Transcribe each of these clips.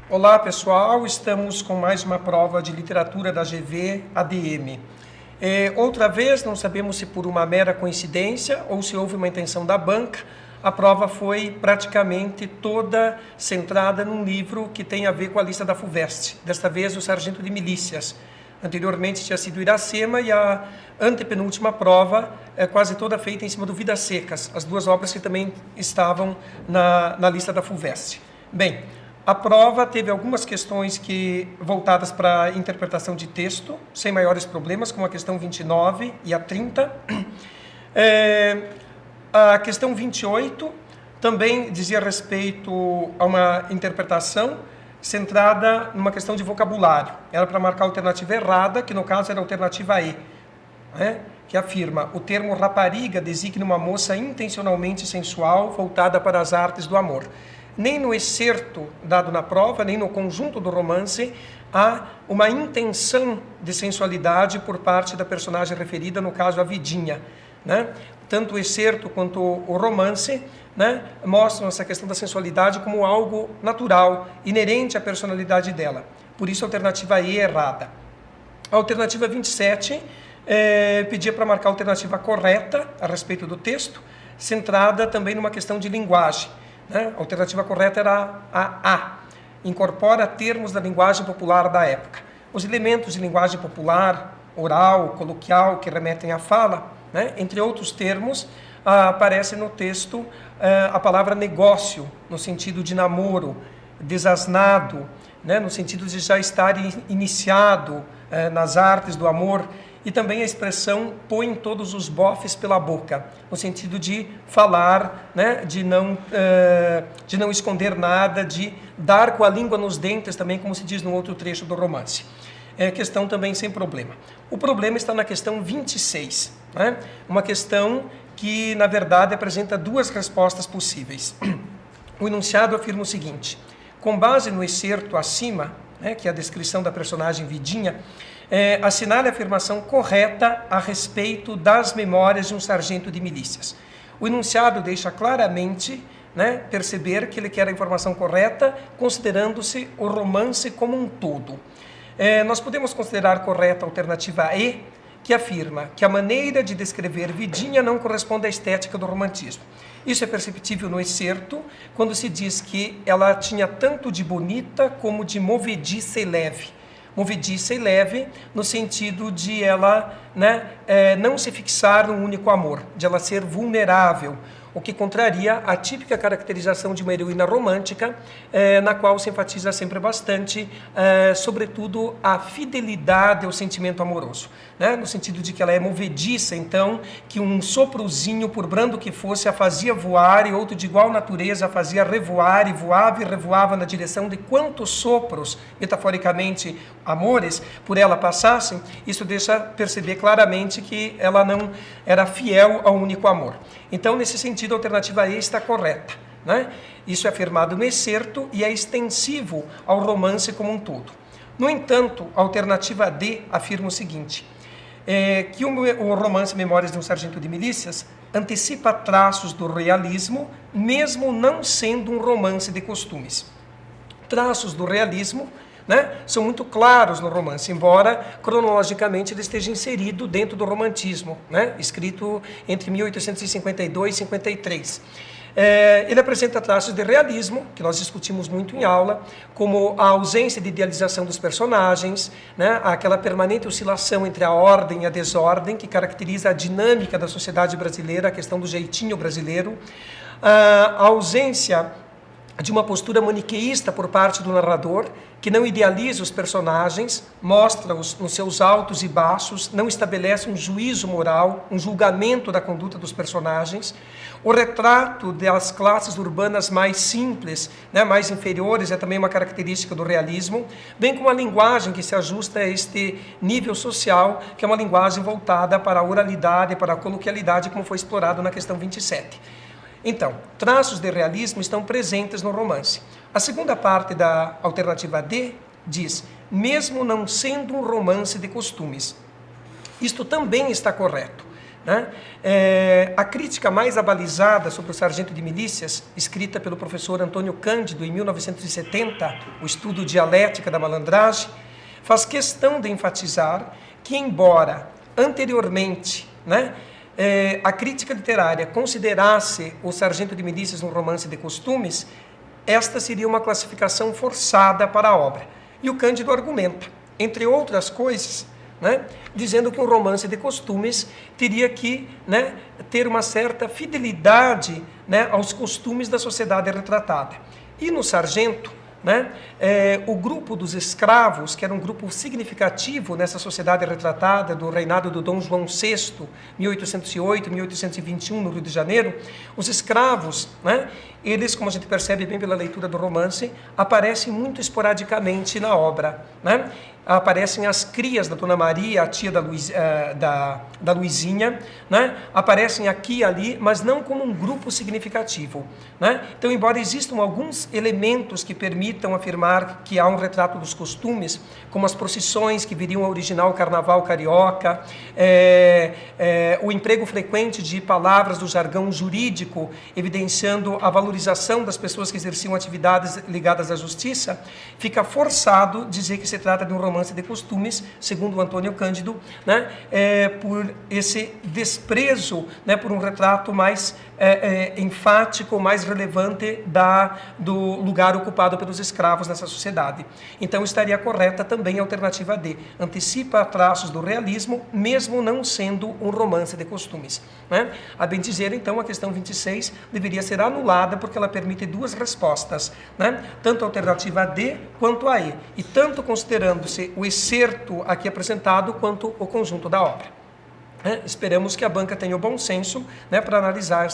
Olá pessoal, estamos com mais uma prova de literatura da GV ADM. Outra vez, não sabemos se por uma mera coincidência ou se houve uma intenção da banca, a prova foi praticamente toda centrada num livro que tem a ver com a lista da FUVEST, desta vez o Sargento de Milícias. Anteriormente tinha sido Iracema e a antepenúltima prova é quase toda feita em cima do Vidas Secas, as duas obras que também estavam na lista da FUVEST. Bem, a prova teve algumas questões voltadas para a interpretação de texto, sem maiores problemas, como a questão 29 e a 30. A questão 28 também dizia respeito a uma interpretação centrada numa questão de vocabulário. Era para marcar a alternativa errada, que no caso era a alternativa E, que afirma: o termo rapariga designa uma moça intencionalmente sensual voltada para as artes do amor. Nem no excerto dado na prova, nem no conjunto do romance, há uma intenção de sensualidade por parte da personagem referida, no caso a Vidinha. Tanto o excerto quanto o romance mostram essa questão da sensualidade como algo natural, inerente à personalidade dela. Por isso a alternativa E é errada. A alternativa 27 pedia para marcar a alternativa correta a respeito do texto, centrada também numa questão de linguagem. A alternativa correta era a A, incorpora termos da linguagem popular da época. Os elementos de linguagem popular, oral, coloquial, que remetem à fala, entre outros termos, aparece no texto a palavra negócio, no sentido de namoro, desasnado, no sentido de já estar iniciado nas artes do amor, e também a expressão põe todos os bofes pela boca, no sentido de falar, de não esconder nada, de dar com a língua nos dentes também, como se diz no outro trecho do romance. Questão também sem problema. O problema está na questão 26, uma questão que, na verdade, apresenta duas respostas possíveis. O enunciado afirma o seguinte: com base no excerto acima, que é a descrição da personagem Vidinha, assinale a afirmação correta a respeito das memórias de um sargento de milícias. O enunciado deixa claramente perceber que ele quer a informação correta, considerando-se o romance como um todo. Nós podemos considerar correta a alternativa E, que afirma que a maneira de descrever Vidinha não corresponde à estética do romantismo. Isso é perceptível no excerto, quando se diz que ela tinha tanto de bonita como de movediça e leve. Movediça e leve no sentido de ela não se fixar num único amor, de ela ser vulnerável, o que contraria a típica caracterização de uma heroína romântica, na qual se enfatiza sempre bastante, sobretudo, a fidelidade ao sentimento amoroso, no sentido de que ela é movediça, então, que um soprozinho, por brando que fosse, a fazia voar, e outro de igual natureza a fazia revoar, e revoava na direção de quantos sopros, metaforicamente, amores, por ela passassem. Isso deixa perceber claramente que ela não era fiel ao único amor. Então, nesse sentido, a alternativa E está correta. Isso é afirmado no excerto e é extensivo ao romance como um todo. No entanto, a alternativa D afirma o seguinte: que o romance Memórias de um Sargento de Milícias antecipa traços do realismo, mesmo não sendo um romance de costumes. Traços do realismo são muito claros no romance, embora cronologicamente ele esteja inserido dentro do romantismo, escrito entre 1852 e 53. Ele apresenta traços de realismo, que nós discutimos muito em aula, como a ausência de idealização dos personagens, aquela permanente oscilação entre a ordem e a desordem, que caracteriza a dinâmica da sociedade brasileira, a questão do jeitinho brasileiro, a ausência de uma postura maniqueísta por parte do narrador, que não idealiza os personagens, mostra-os nos seus altos e baixos, não estabelece um juízo moral, um julgamento da conduta dos personagens. O retrato das classes urbanas mais simples, mais inferiores, é também uma característica do realismo, bem como a linguagem que se ajusta a este nível social, que é uma linguagem voltada para a oralidade, para a coloquialidade, como foi explorado na questão 27. Então, traços de realismo estão presentes no romance. A segunda parte da alternativa D diz: mesmo não sendo um romance de costumes. Isto também está correto. né? A crítica mais abalizada sobre o Sargento de Milícias, escrita pelo professor Antônio Cândido em 1970, o estudo Dialética da Malandragem, faz questão de enfatizar que, embora anteriormente, né, a crítica literária considerasse o Sargento de Milícias um romance de costumes, esta seria uma classificação forçada para a obra. E o Cândido argumenta, entre outras coisas, né, dizendo que um romance de costumes teria que, né, ter uma certa fidelidade, né, aos costumes da sociedade retratada. E no Sargento, né, o grupo dos escravos, que era um grupo significativo nessa sociedade retratada do reinado do Dom João VI, 1808, 1821, no Rio de Janeiro, os escravos, né, eles, como a gente percebe bem pela leitura do romance, aparecem muito esporadicamente na obra, né? Aparecem as crias da Dona Maria, a tia da Luizinha, né? Aparecem aqui e ali, mas não como um grupo significativo, né? Então, embora existam alguns elementos que permitam afirmar que há um retrato dos costumes, como as procissões que viriam ao original carnaval carioca, o emprego frequente de palavras do jargão jurídico, evidenciando a valorização das pessoas que exerciam atividades ligadas à justiça, fica forçado dizer que se trata de um romance de costumes, segundo o Antônio Cândido, né, por esse desprezo, né, por um retrato mais enfático, mais relevante do lugar ocupado pelos escravos nessa sociedade. Então, estaria correta também a alternativa D, antecipa traços do realismo, mesmo não sendo um romance de costumes, né? A bem dizer, então, a questão 26 deveria ser anulada, porque ela permite duas respostas, né? Tanto a alternativa D quanto a E, e tanto considerando-se o excerto aqui apresentado, quanto o conjunto da obra. Esperamos que a banca tenha o bom senso, né, para analisar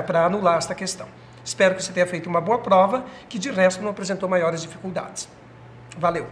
para anular esta questão. Espero que você tenha feito uma boa prova, que de resto não apresentou maiores dificuldades. Valeu!